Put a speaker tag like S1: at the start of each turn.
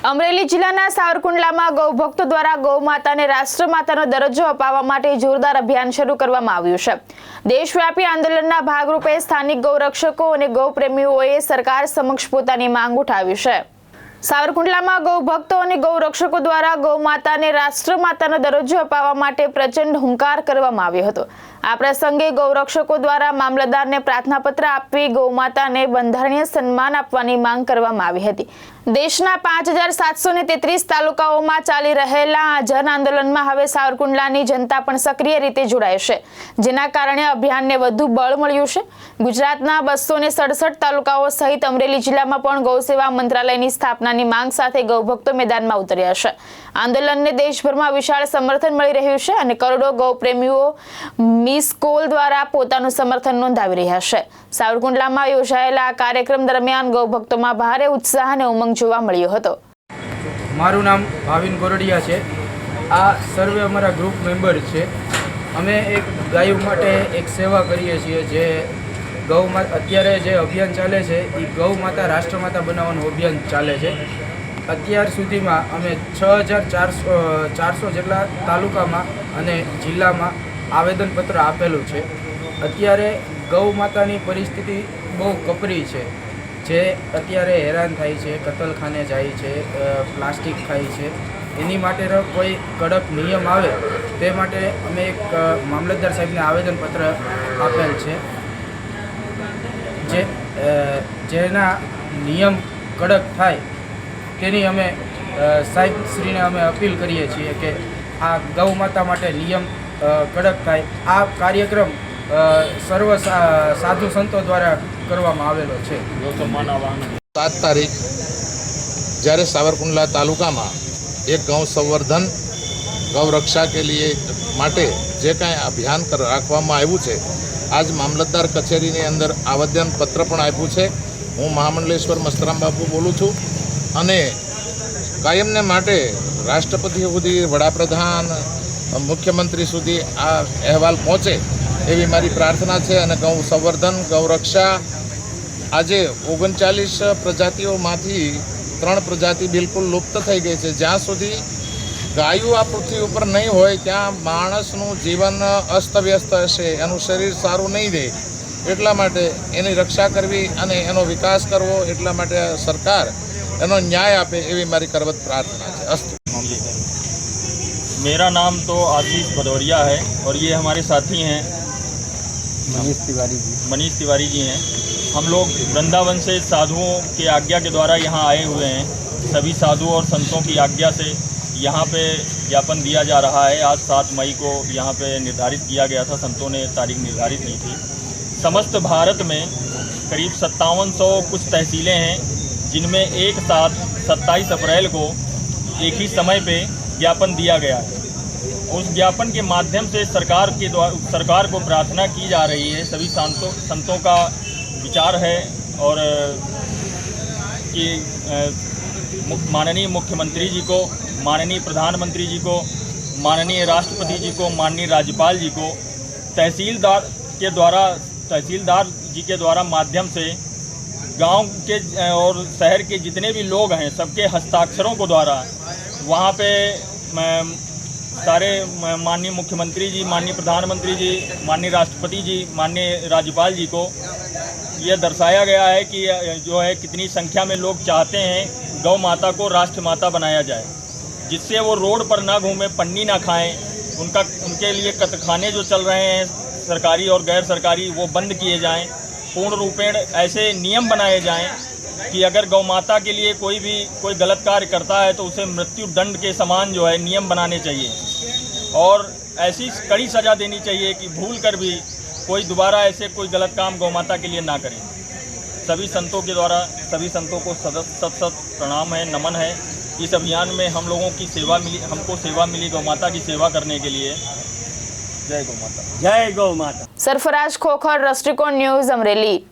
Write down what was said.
S1: અમરેલી જિલ્લાના સાવરકુંડલામાં ગૌભક્તો દ્વારા ગૌમાતાને રાષ્ટ્રમાતાનો દરજ્જો અપાવવા માટે જોરદાર અભિયાન શરૂ કરવામાં આવ્યું છે। દેશવ્યાપી આંદોલનના ભાગરૂપે સ્થાનિક ગૌરક્ષકો અને ગૌપ્રેમીઓએ સરકાર સમક્ષ પોતાની માંગ ઉઠાવી છે। સાવરકુંડલામાં ગૌભક્તો અને ગૌરક્ષકો દ્વારા ગૌમાતાને રાષ્ટ્રમાતાનો દરજ્જો અપાવવા માટે પ્રચંડ હુંકાર કરવામાં આવ્યો હતો। આ પ્રસંગે ગૌરક્ષકો દ્વારા મામલતદારને પ્રાર્થનાપત્ર આપી ગૌમાતાને બંધારણીય સન્માન આપવાની માંગ કરવામાં આવી હતી। દેશના 5733 તાલુકાઓમાં ચાલી રહેલા આ જન આંદોલનમાં હવે સાવરકુંડલાની જનતા પણ સક્રિય રીતે જોડાય છે, જેના કારણે અભિયાનને વધુ બળ મળ્યું છે। ગુજરાતના 267 તાલુકાઓ સહિત અમરેલી જિલ્લામાં પણ ગૌસેવા મંત્રાલયની સ્થાપનાની માંગ સાથે ગૌભક્તો મેદાનમાં ઉતર્યા છે। આંદોલનને દેશભરમાં વિશાળ સમર્થન મળી રહ્યું છે અને કરોડો ગૌપ્રેમીઓ મિસ કોલ દ્વારા પોતાનું સમર્થન નોંધાવી રહ્યા છે। સાવરકુંડલામાં યોજાયેલા આ કાર્યક્રમ દરમિયાન ગૌભક્તોમાં ભારે ઉત્સાહ અને ઉમંગ જોવા મળ્યો હતો।
S2: મારું નામ ભાવિન ગોરડિયા છે। આ સર્વે અમારા ગ્રુપ મેમ્બર છે। અમે એક ગાયો માટે એક સેવા કરીએ છીએ। જે ગૌ માતા અત્યારે જે અભિયાન ચાલે છે એ ગૌ માતા રાષ્ટ્રમાતા બનાવવાનું અભિયાન ચાલે છે। અત્યાર સુધીમાં અમે 6400 જેટલા તાલુકામાં અને જિલ્લામાં આવેદનપત્ર આપેલું છે। અત્યારે ગૌ માતાની પરિસ્થિતિ બહુ કપરી છે। જે અત્યારે હેરાન થાય છે, કતલખાને જાય છે, પ્લાસ્ટિક ખાય છે। એની માટેનો કોઈ કડક નિયમ આવે તે માટે અમે એક મામલતદાર સાહેબને આવેદનપત્ર આપેલ છે। જેના નિયમ કડક થાય તેની અમે સાહેબશ્રીને અમે અપીલ કરીએ છીએ કે આ ગૌ માતા માટે નિયમ કડક થાય। આ કાર્યક્રમ સર્વ સાધુ સંતો દ્વારા કરવામાં આવેલો છે।
S3: 7 તારીખ જ્યારે સાવરકુંડલા તાલુકામાં એક ગૌ સંવર્ધન ગૌ રક્ષા કે લીએ માટે જે કાંઈ અભિયાન રાખવામાં આવ્યું છે, આજ મામલતદાર કચેરીની અંદર આવેદનપત્ર પણ આપ્યું છે। હું મહામંડલેશ્વર મસ્તરામ બાપુ બોલું છું અને કાયમને માટે રાષ્ટ્રપતિ સુધી, વડાપ્રધાન, મુખ્યમંત્રી સુધી આ અહેવાલ પહોંચે એવી મારી પ્રાર્થના છે। અને ગૌ સંવર્ધન ગૌ રક્ષા આજે 39 પ્રજાતિઓમાંથી 3 પ્રજાતિ બિલકુલ લુપ્ત થઈ ગઈ છે। જ્યાં સુધી ગાયો આ પૃથ્વી ઉપર નહીં હોય ત્યાં માણસનું જીવન અસ્તવ્યસ્ત હશે, એનું શરીર સારું નહીં રહે। એટલા માટે એની રક્ષા કરવી અને એનો વિકાસ કરવો, એટલા માટે સરકાર એનો ન્યાય આપે એવી મારી કરવત प्रार्थना है। अस्तु।
S4: मेरा नाम तो आशीष भदौरिया है और ये हमारे साथी हैं मनीष तिवारी जी हैं। हम लोग वृंदावन से साधुओं के आज्ञा के द्वारा यहाँ आए हुए हैं। सभी साधुओं और संतों की आज्ञा से यहाँ पे ज्ञापन दिया जा रहा है। आज 7 मई को यहाँ पे निर्धारित किया गया था, संतों ने तारीख निर्धारित की थी। समस्त भारत में करीब 5700 कुछ तहसीलें हैं, जिनमें एक साथ 27 अप्रैल को एक ही समय पे ज्ञापन दिया गया है। उस ज्ञापन के माध्यम से सरकार को प्रार्थना की जा रही है। सभी संतों का विचार है और कि माननीय मुख्यमंत्री जी को, माननीय प्रधानमंत्री जी को, माननीय राष्ट्रपति जी को, माननीय राज्यपाल जी को तहसीलदार जी के द्वारा माध्यम से गांव के और शहर के जितने भी लोग हैं सबके हस्ताक्षरों को द्वारा वहाँ पे सारे माननीय मुख्यमंत्री जी, माननीय प्रधानमंत्री जी, माननीय राष्ट्रपति जी, माननीय राज्यपाल जी को यह दर्शाया गया है कि जो है कितनी संख्या में लोग चाहते हैं गौ माता को राष्ट्र माता बनाया जाए, जिससे वो रोड पर ना घूमें, पन्नी ना खाएं। उनके लिए कत्लखाने जो चल रहे हैं सरकारी और गैर सरकारी वो बंद किए जाएं। पूर्ण रूपेण ऐसे नियम बनाए जाएं कि अगर गौ माता के लिए कोई गलत कार्य करता है तो उसे मृत्यु दंड के समान जो है नियम बनाने चाहिए और ऐसी कड़ी सज़ा देनी चाहिए कि भूल कर भी कोई दोबारा ऐसे कोई गलत काम गौ माता के लिए ना करे। सभी संतों के द्वारा सभी संतों को सत प्रणाम है, नमन है। इस अभियान में हम लोगों की हमको सेवा मिली गौ माता की सेवा करने के लिए। जय गौ माता।
S1: सरफराज खोखर, दृष्टिकोण न्यूज़, अमरेली।